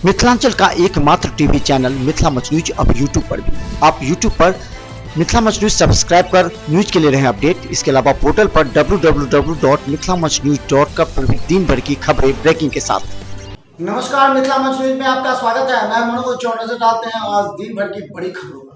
मिथिलांचल का एकमात्र TV channel Mithila much news अब यूट्यूब पर भी। आप यूट्यूब पर मिथिला मच न्यूज सब्सक्राइब कर न्यूज के लिए रहे अपडेट। इसके अलावा पोर्टल पर www.mithilamachnews.com पर भी दिन भर की खबरें ब्रेकिंग के साथ। नमस्कार, मिथिला मंच न्यूज में आपका स्वागत है। मैं मनोज चौड़। नजर डालते हैं आज दिन भर की बड़ी खबरों पर।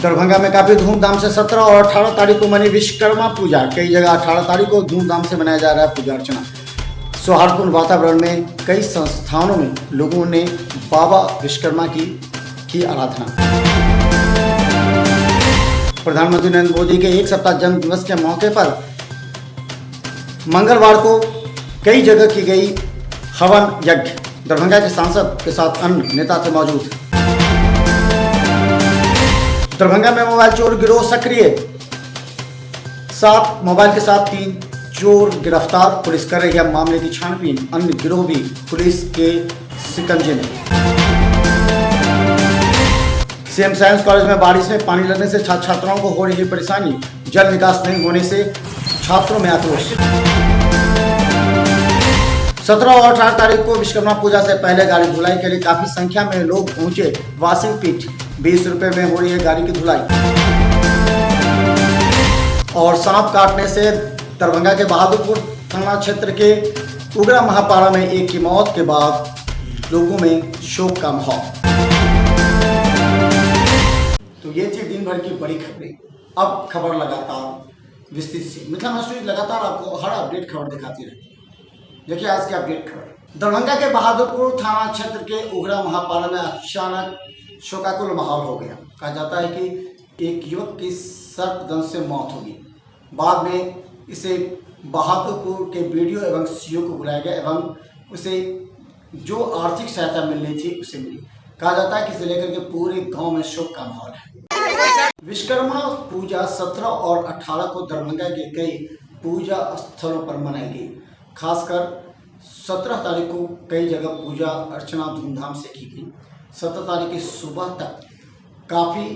दरभंगा में काफी धूमधाम से 17 और 18 तारीख को मनी विश्वकर्मा पूजा। कई जगह 18 तारीख को धूमधाम से मनाया जा रहा है पूजा अर्चना। सौहार्दपूर्ण वातावरण में कई संस्थानों में लोगों ने बाबा विश्वकर्मा की आराधना। प्रधानमंत्री नरेंद्र मोदी के एक सप्ताह जन्म दिवस के मौके पर मंगलवार को कई जगह की गई हवन यज्ञ। दरभंगा के सांसद के साथ अन्य नेता थे मौजूद। दरभंगा में मोबाइल चोर गिरोह सक्रिय। 7 मोबाइल के साथ 3 चोर गिरफ्तार। पुलिस कर रही है मामले की छानबीन। अन्य गिरोह भी पुलिस के शिकंजे में। सीएम साइंस कॉलेज में बारिश में पानी लगने से छात्र छात्राओं को हो रही परेशानी। जल निकास नहीं होने से छात्रों में आक्रोश। 17 और 18 तारीख को विश्वकर्मा पूजा से पहले गाड़ी धुलाई के लिए काफी संख्या में लोग पहुंचे। वॉशिंग पिट 20 रुपए में हो रही है गाड़ी की धुलाई। और सांप काटने से दरभंगा के बहादुरपुर थाना क्षेत्र के उगरा महापारा में एक की मौत के बाद लोगों में शोक का माहौल। तो ये थी दिन भर की बड़ी खबरें। अब खबर लगातार विस्तृत से। मिथिला मंच न्यूज लगातार आपको हर अपडेट खबर दिखाती रहेगी। देखिए आज की अपडेट खबर। दरभंगा के बहादुरपुर थाना क्षेत्र के उगरा महापारा में अचानक शोकाकुल माहौल हो गया। कहा जाता है कि एक युवक की सर्पदंश से मौत होगी। बाद में इसे बहादुरपुर के बीडीओ एवं सीओ को बुलाया गया एवं उसे जो आर्थिक सहायता मिलनी थी उसे मिली। कहा जाता है कि इसे लेकर के पूरे गांव में शोक का माहौल है। विश्वकर्मा पूजा 17 और 18 को दरभंगा के कई पूजा स्थलों पर मनाई गई। खासकर 17 तारीख को कई जगह पूजा अर्चना धूमधाम से की गई। 17 तारीख की सुबह तक काफ़ी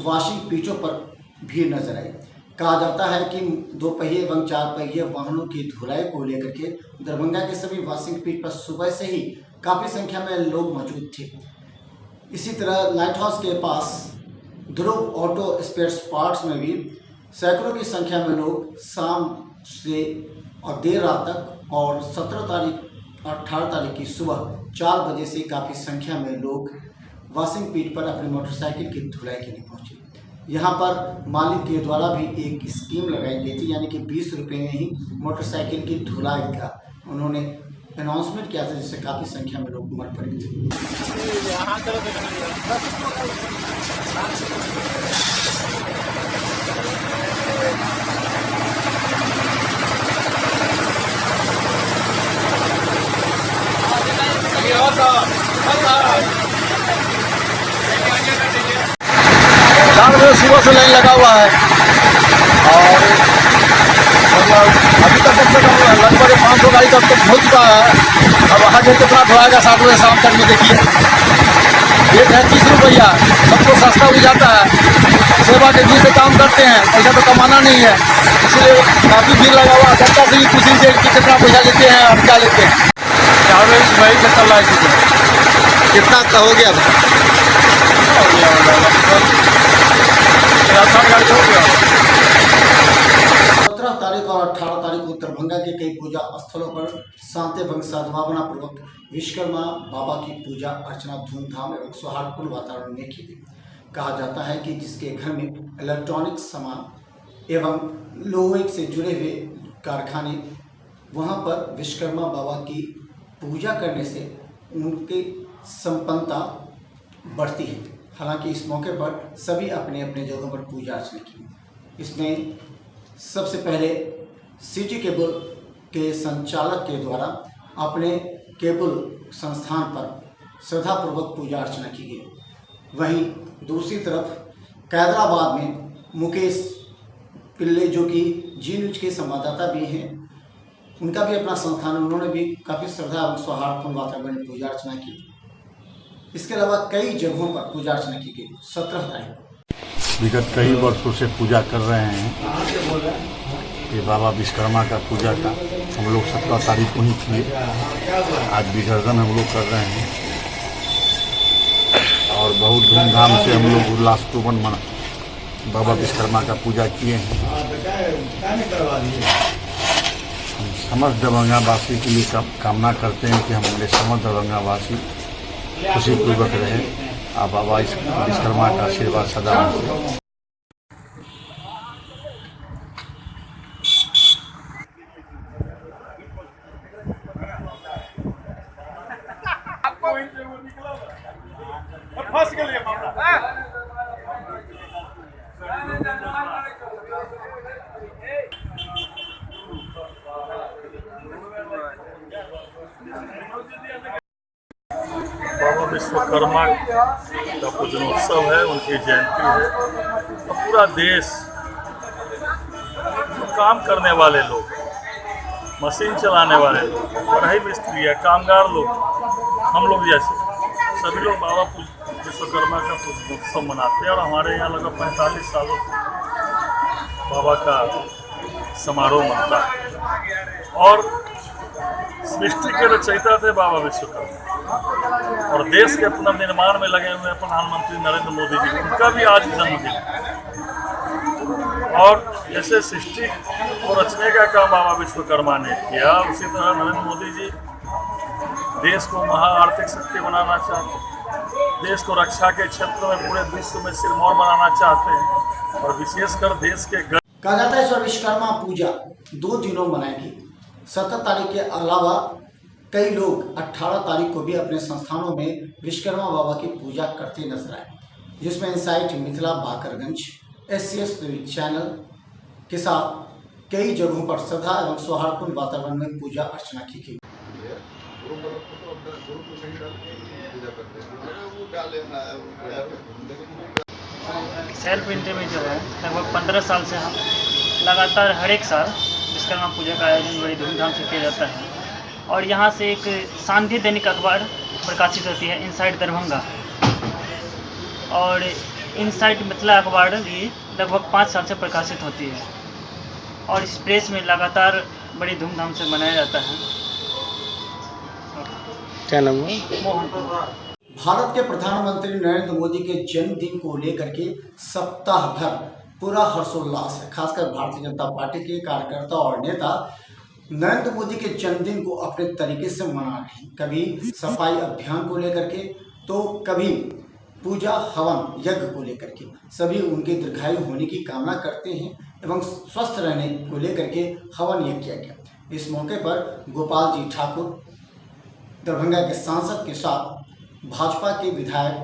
वॉशिंग पीचों पर भीड़ नजर आई। कहा जाता है कि 2 पहिए एवं 4 पहिए वाहनों की धुलाई को लेकर के दरभंगा के सभी वॉशिंग पीच पर सुबह से ही काफ़ी संख्या में लोग मौजूद थे। इसी तरह लाइट हाउस के पास ध्रुव ऑटो स्पेयर्स पार्ट्स में भी सैकड़ों की संख्या में लोग शाम से और देर रात तक और 17 तारीख और 18 तारीख की सुबह 4 बजे से काफ़ी संख्या में लोग वॉशिंग पीट पर अपनी मोटरसाइकिल की धुलाई के लिए पहुंचे। यहाँ पर मालिक के द्वारा भी एक स्कीम लगाई गई थी, यानी कि 20 रुपये में ही मोटरसाइकिल की धुलाई का उन्होंने अनाउंसमेंट किया था, जिससे काफ़ी संख्या में लोग उमड़ पड़े थे। सुबह से लाइन लगा हुआ है और अभी तक कम से कम लगभग 500 गाड़ी तक तो हो चुका है। अब आगे कितना धोएगा 7 बजे शाम तक में देखिए। रेट है 30 रुपया, सबको सस्ता हो जाता है। सेवा के जी से काम करते हैं, पैसा तो कमाना नहीं है, इसलिए काफ़ी भीड़ लगा हुआ है। जनता से भी पूछी से कि कितना पैसा लेते हैं और क्या लेते हैं। 4 बजे वही से चल रहा है। कितना कहोगे अब? 17 तारीख और 18 तारीख को दरभंगा के कई पूजा स्थलों पर शांति एवं सद्भावना पूर्वक विश्वकर्मा बाबा की पूजा अर्चना धूमधाम एवं सौहार्दपूर्ण वातावरण में की गई। कहा जाता है कि जिसके घर में इलेक्ट्रॉनिक सामान एवं लोहे से जुड़े हुए कारखाने, वहां पर विश्वकर्मा बाबा की पूजा करने से उनकी संपन्नता बढ़ती है। हालांकि इस मौके पर सभी अपने अपने जगहों पर पूजा अर्चना की। इसमें सबसे पहले सिटी केबल के संचालक के द्वारा अपने केबल संस्थान पर श्रद्धापूर्वक पूजा अर्चना की गई। वहीं दूसरी तरफ कैदराबाद में मुकेश पिल्ले, जो कि जी न्यूज के संवाददाता भी हैं, उनका भी अपना संस्थान, उन्होंने भी काफ़ी श्रद्धा और सौहार्दपूर्ण वातावरण में पूजा अर्चना की। इसके अलावा कई जगहों पर पूजा अर्चना की गई। 17 तारीख विगत कई वर्षों से पूजा कर रहे हैं। ये बाबा विश्वकर्मा का पूजा का हम लोग 17 तारीख को ही किए। आज विसर्जन हम लोग कर रहे हैं और बहुत धूमधाम से हम लोग उल्लासपूर्वक बाबा विश्वकर्मा का पूजा किए हैं। हम समस्त दरभंगावासी के लिए कामना करते हैं कि हमारे समस्त दरभंगावासी खुशीपूर्वक रहे और बाबा विश्वकर्मा का आशीर्वाद सदा मिले। बाबा विश्वकर्मा का पूजनोत्सव है, उनकी जयंती है। तो पूरा देश, जो काम करने वाले लोग, मशीन चलाने वाले लोग, कढ़ाई मिस्त्री है, कामगार लोग, हम लोग जैसे सभी लोग बाबा विश्वकर्मा का पूजनोत्सव मनाते हैं। और हमारे यहाँ लगभग 45 सालों से बाबा का समारोह मनता है। और सृष्टि के रचयिता थे बाबा विश्वकर्मा और देश के पुनर्निर्माण में लगे हुए प्रधानमंत्री नरेंद्र मोदी जी, उनका भी आज जन्मदिन। और जैसे सृष्टि को रचने का काम बाबा विश्वकर्मा ने किया, उसी तरह नरेंद्र मोदी जी देश को महाआर्थिक शक्ति बनाना चाहते हैं, देश को रक्षा के क्षेत्र में पूरे विश्व में सिरमौर बनाना चाहते हैं। और विशेषकर देश के कहा जाता है विश्वकर्मा पूजा 2 दिनों मनाएगी। 17 तारीख के अलावा कई लोग 18 तारीख को भी अपने संस्थानों में विश्वकर्मा बाबा की पूजा करते नजर आए, जिसमें insight Mithila Bakarganj SCS channel के साथ कई जगहों पर श्रद्धा एवं सौहार्दपूर्ण वातावरण में पूजा अर्चना की गई। सेल्फ इंडिया में जो है लगभग 15 साल से हम लगातार हर एक साल विश्वकर्मा पूजा का आयोजन बड़ी धूमधाम से किया जाता है। और यहाँ से एक सांध्य दैनिक अखबार प्रकाशित होती है, इनसाइट दरभंगा, और इनसाइट मिथिला अखबार भी लगभग 5 साल से प्रकाशित होती है। और इस प्रेस में लगातार बड़ी धूमधाम से मनाया जाता है। क्या नाम है? मोहन। भारत के प्रधानमंत्री नरेंद्र मोदी के जन्मदिन को लेकर के सप्ताह भर पूरा हर्षोल्लास है। खासकर भारतीय जनता पार्टी के कार्यकर्ता और नेता नरेंद्र मोदी के जन्मदिन को अपने तरीके से मना रहे हैं। कभी सफाई अभियान को लेकर के, तो कभी पूजा हवन यज्ञ को लेकर के। सभी उनके दीर्घायु होने की कामना करते हैं एवं स्वस्थ रहने को लेकर के हवन यज्ञ किया गया। इस मौके पर गोपाल जी ठाकुर, दरभंगा के सांसद के साथ भाजपा के विधायक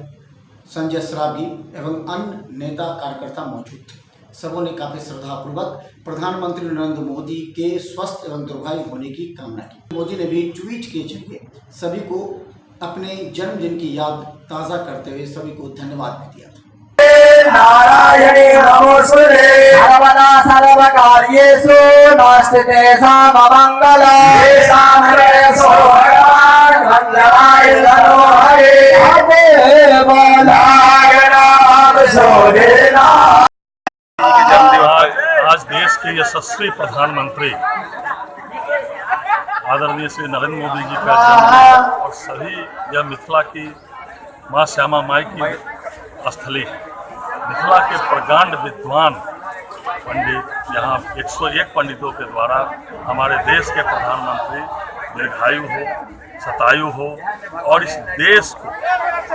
संजय सराबी एवं अन्य नेता कार्यकर्ता मौजूद थे। सबों ने काफी श्रद्धापूर्वक प्रधानमंत्री नरेंद्र मोदी के स्वस्थ एवं दीर्घायु होने की कामना की। मोदी ने भी ट्वीट के जरिए सभी को अपने जन्मदिन की याद ताज़ा करते हुए सभी को धन्यवाद भी दिया था। नारायणे नमोस्तुते सर्वदा सर्वकार्येषु नास्ति सममङ्गलम् येषां हृदयेषु भगवान् वन्दनाय तनो हरे बोलाय नाम सोदेना। आज देश के यशस्वी प्रधानमंत्री आदरणीय श्री नरेंद्र मोदी जी का जन्मदिन और सभी यह मिथिला की माँ श्यामा माई की स्थली है। मिथिला के प्रगांड विद्वान पंडित, यहाँ 101 पंडितों के द्वारा हमारे देश के प्रधानमंत्री दीर्घायु हो, शतायु हो और इस देश को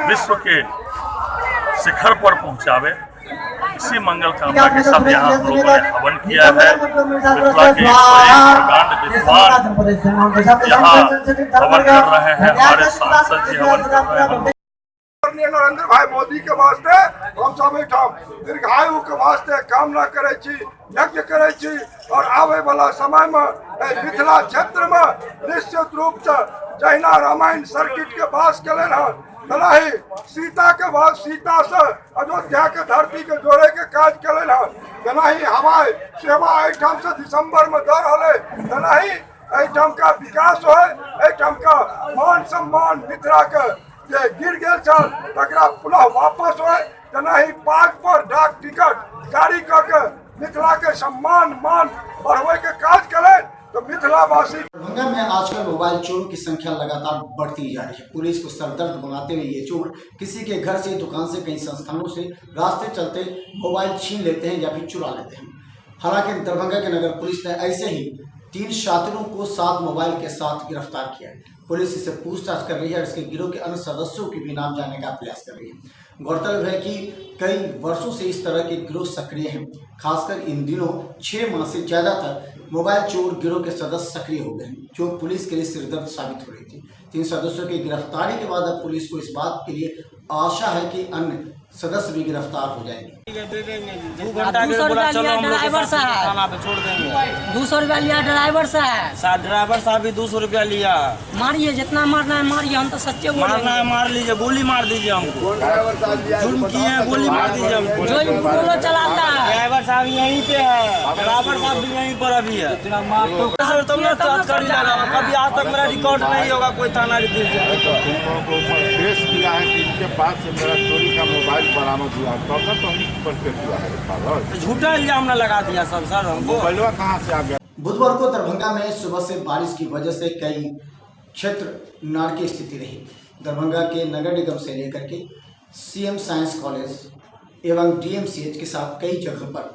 विश्व के शिखर पर पहुँचावे, इसी मंगल कामना के साथ यहाँ हम लोगों ने हवन किया है। मिथिला के 101 प्रगांड विद्वान यहाँ हवन कर रहे हैं, हमारे सांसद जी हवन कर रहे हैं। नरेंद्र भाई मोदी के वास्ते हम सब दीर्घायु के वास्ते कामना करे छी, यज्ञ करे छी। और आवे वाला समय में मिथिला क्षेत्र में निश्चित रूप से जहिना रामायण सर्किट के वास कलन है, तनाही सीता के वास, सीता से अयोध्या के धरती के जोड़े के काज कलन है, तनाही हवाई सेवा एठाम से दिसंबर में दे रहा है, तनाही एठाम का विकास हो, एठाम का मान सम्मान मिथिला के जे गिर गए तकरा पुनः वापस हो, तनाही पाग पर डाक टिकट जारी करके मिथिला के सम्मान मान बढ़वे के काज करें तो मिथिलावासी। दरभंगा में आजकल मोबाइल चोरों की संख्या लगातार बढ़ती जा रही है। पुलिस को सरदर्द बनाते हुए ये चोर किसी के घर से, दुकान से, कई संस्थानों से रास्ते चलते मोबाइल छीन लेते हैं या फिर चुरा लेते हैं। हालांकि दरभंगा के नगर पुलिस ने ऐसे ही 3 शातिरों को 7 मोबाइल के साथ गिरफ्तार किया है। पुलिस इसे पूछताछ कर रही है और इसके गिरोह के अन्य सदस्यों की भी नाम जानने का प्रयास कर रही है। गौरतलब है कि कई वर्षों से इस तरह के गिरोह सक्रिय हैं। खासकर इन दिनों 6 माह से ज़्यादातर मोबाइल चोर गिरोह के सदस्य सक्रिय हो गए हैं, जो पुलिस के लिए सिरदर्द साबित हो रही थी। 3 सदस्यों की गिरफ्तारी के बाद अब पुलिस को इस बात के लिए आशा है कि अन्य सदस्य भी गिरफ्तार हो जाएंगे। 200 रुपया लिया ड्राइवर साहब, थाना पे छोड़ देंगे। 200 रुपया लिया ड्राइवर साहब, ड्राइवर साहब भी 200 रुपया लिया। मारिए, जितना मारना है मारिए, हम तो सच्चे मारना है मार लीजिए, गोली मार दीजिए हमको। जुर्म किए हैं, गोली मार दीजिए हमको। जो बोलो चलाता है ड्राइवर साहब यहीं पे है, ड्राइवर साहब भी यहीं पर अभी है। सर तुम लोग कभी आज तक मेरा रिकॉर्ड नहीं होगा कोई थाना के दिल से। केस किया है कि इनके पास से मेरा चोरी का मोबाइल बरामद हुआ, तो हम पर किया है। झूठा इल्जाम न लगा दिया सब सर हमको। मोबाइलवा कहाँ से आ गया? बुधवार को दरभंगा में सुबह से बारिश की वजह से कई क्षेत्र नारकीय स्थिति रही। दरभंगा के नगर निगम से लेकर के सीएम साइंस कॉलेज एवं डीएमसीएच के साथ कई जगहों पर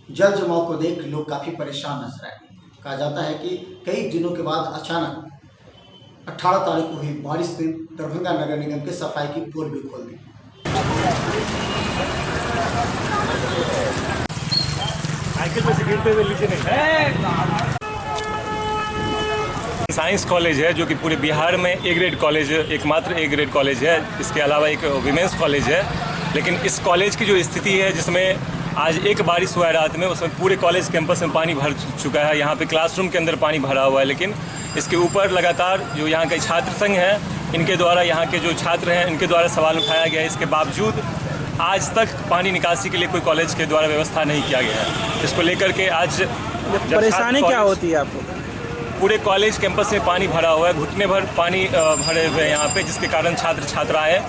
जल जमाव को देख लोग काफ़ी परेशान नजर आए। कहा जाता है कि कई दिनों के बाद अचानक 18 तारीख को हुई बारिश ने दरभंगा नगर निगम के सफाई की पोल भी खोल दी। साइंस कॉलेज है जो कि पूरे बिहार में ए ग्रेड कॉलेज, एकमात्र ए ग्रेड कॉलेज है। इसके अलावा एक विमेंस कॉलेज है। लेकिन इस कॉलेज की जो स्थिति है, जिसमें आज एक बारिश हुआ है रात में, उसमें पूरे कॉलेज कैंपस में पानी भर चुका है। यहाँ पे क्लासरूम के अंदर पानी भरा हुआ है। लेकिन इसके ऊपर लगातार जो यहाँ के छात्र संघ हैं, इनके द्वारा, यहाँ के जो छात्र हैं, इनके द्वारा सवाल उठाया गया है। इसके बावजूद आज तक पानी निकासी के लिए कोई कॉलेज के द्वारा व्यवस्था नहीं किया गया है। इसको लेकर के आज परेशानी क्या होती है आपको? पूरे कॉलेज कैंपस में पानी भरा हुआ है, घुटने भर पानी भरे हुए हैं यहाँ पे, जिसके कारण छात्र छात्राएँ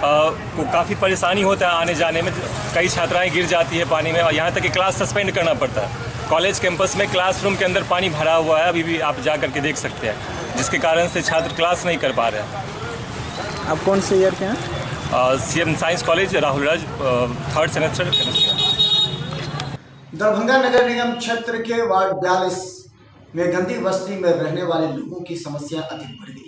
को काफ़ी परेशानी होता है आने जाने में। कई छात्राएँ गिर जाती है पानी में और यहाँ तक कि क्लास सस्पेंड करना पड़ता है। कॉलेज कैंपस में क्लासरूम के अंदर पानी भरा हुआ है, अभी भी आप जा करके देख सकते हैं, जिसके कारण से छात्र क्लास नहीं कर पा रहे हैं। आप कौन से ईयर के हैं? CM science college Rahul Raj, 3rd semester. Darbhanga नगर निगम क्षेत्र के वार्ड 42 में गंदी बस्ती में रहने वाले लोगों की समस्या अधिक बढ़ गई।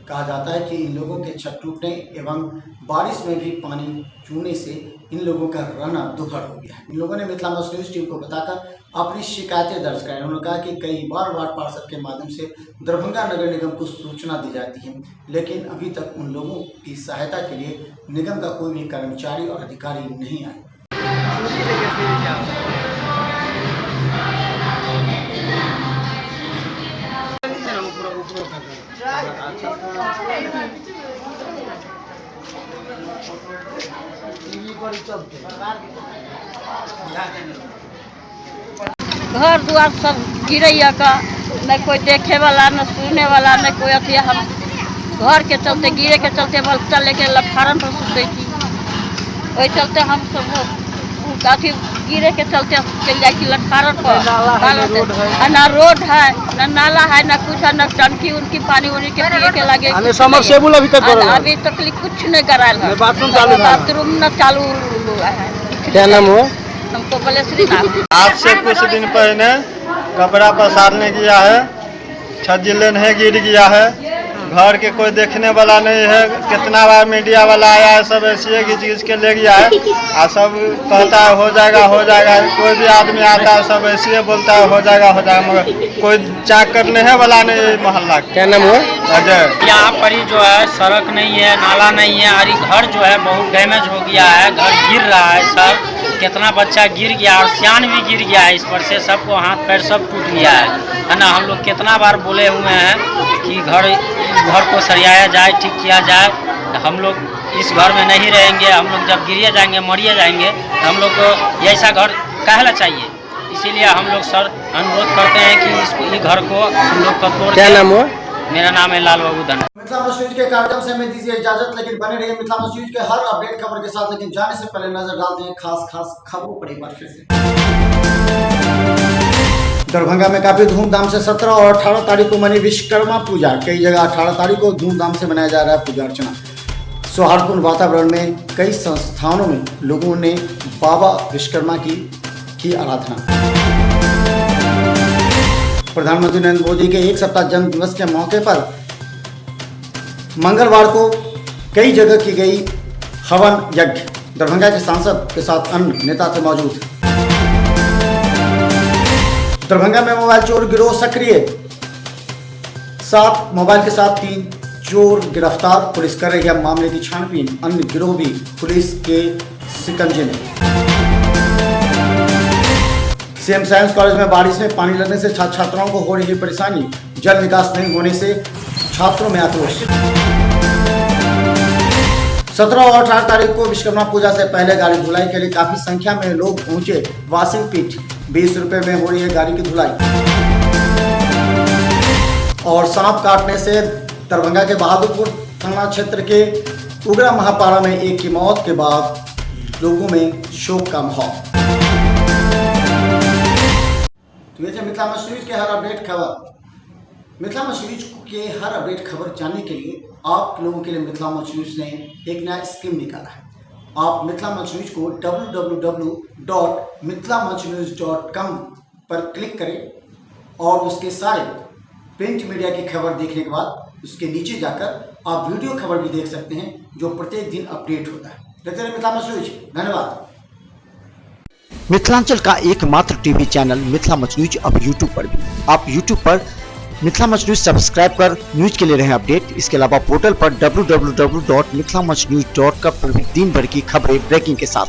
कहा जाता है कि इन लोगों के छत टूटने एवं बारिश में भी पानी चूने से इन लोगों का रहना दुभर हो गया है। इन लोगों ने मिथिला मच न्यूज़ टीम को बताकर अपनी शिकायतें दर्ज कराई। उन्होंने कहा कि कई बार वार्ड पार्षद के माध्यम से दरभंगा नगर निगम को सूचना दी जाती है, लेकिन अभी तक उन लोगों की सहायता के लिए निगम का कोई भी कर्मचारी और अधिकारी नहीं आए। घर द्वार सब गिरैया का, न कोई देखे वाला, न सुने वाला, न कोई अथी। हम घर के चलते, गिरे के चलते बच्चा लेके लफारन पर सुते थी। वही चलते हम सब काफी गिरे के चलते चल जाए लटफारन पर। ना रोड है, न नाला है, न कुछ है, न टंकी उनकी पानी उनी के पिए के लगे। अभी तक कुछ नहीं कराया है। बाथरूम न चालू है। क्या नाम हुआ? हमको बोले श्री नाम। आज से कुछ दिन पहले कपड़ा पसारने गया है, छत जिले नहीं गिर गया है। घर के कोई देखने वाला नहीं है। कितना बार मीडिया वाला आया है, सब ऐसे घिच के ले गया है और सब कहता है हो जाएगा हो जाएगा। कोई भी आदमी आता है सब ऐसे बोलता है हो जाएगा हो जाएगा, मगर कोई जाग करने है वाला नहीं मोहल्ला। क्या नाम हुआ? अजय। यहाँ पर ही जो है सड़क नहीं है, नाला नहीं है और घर जो है बहुत डैमेज हो गया है। घर गिर रहा है सब, कितना बच्चा गिर गया और सियान भी गिर गया है। इस पर से सबको हाथ पैर सब टूट गया है ना। हम लोग कितना बार बोले हुए हैं कि घर को सरियाया जाए, ठीक किया जाए। हम लोग इस घर में नहीं रहेंगे। हम लोग जब गिरिए जाएंगे, मरिए जाएंगे, तो हम लोग को ऐसा घर कहना चाहिए। इसीलिए हम लोग सर अनुरोध करते हैं कि इसको, ये घर को हम लोग का तोड़। क्या नाम हुआ? मेरा नाम है लाल बाबू धन। मिथिला मच न्यूज के कार्यक्रम से हमें दीजिए इजाजत, लेकिन बने रहिए मिथिला मच न्यूज के हर अपडेट खबर के साथ। लेकिन जाने से पहले नजर डालते हैं खास खबरों पर एक बार फिर से। दरभंगा में काफी धूमधाम से 17 और 18 तारीख को मनी विश्वकर्मा पूजा। कई जगह 18 तारीख को धूमधाम से मनाया जा रहा है पूजा अर्चना। सौहार्दपूर्ण वातावरण में कई संस्थानों में लोगों ने बाबा विश्वकर्मा की आराधना। प्रधानमंत्री नरेंद्र मोदी के 1 सप्ताह जन्म दिवस के मौके पर मंगलवार को कई जगह की गई हवन यज्ञ। दरभंगा के सांसद के साथ अन्य नेता थे मौजूद। दरभंगा में मोबाइल चोर गिरोह सक्रिय, 7 मोबाइल के साथ 3 चोर गिरफ्तार। पुलिस कर रही है मामले की छानबीन। अन्य गिरोह भी पुलिस के शिकंजे में। सीएम साइंस कॉलेज में बारिश में पानी लगने से छात्र छात्राओं को हो रही परेशानी। जल निकास नहीं होने से छात्रों में आक्रोश। 17 और 18 तारीख को विश्वकर्मा पूजा से पहले गाड़ी धुलाई के लिए काफी संख्या में लोग पहुंचे। वॉशिंग पीट 20 रुपए में हो रही है गाड़ी की धुलाई। और सांप काटने से दरभंगा के बहादुरपुर थाना क्षेत्र के उगरा महापारा में एक की मौत के बाद लोगों में शोक का माहौल। तो ये थे मिथिला मच न्यूज के हर अपडेट खबर। मिथिला मच न्यूज के हर अपडेट खबर जानने के लिए आप लोगों के लिए मिथिला मच न्यूज ने एक नया स्कीम निकाला है। आप मिथिला मच न्यूज को www.mithilamachnews.com पर क्लिक करें और उसके सारे प्रिंट मीडिया की खबर देखने के बाद उसके नीचे जाकर आप वीडियो खबर भी देख सकते हैं जो प्रत्येक दिन अपडेट होता है। देखते रहिए मिथिला मच न्यूज। धन्यवाद। मिथिलांचल का एकमात्र TV channel Mithila much news अब यूट्यूब पर भी। आप यूट्यूब पर मिथिला मच न्यूज सब्सक्राइब कर न्यूज के लिए रहें अपडेट। इसके अलावा पोर्टल पर www.mithilamachnews.com पर भी दिन भर की खबरें ब्रेकिंग के साथ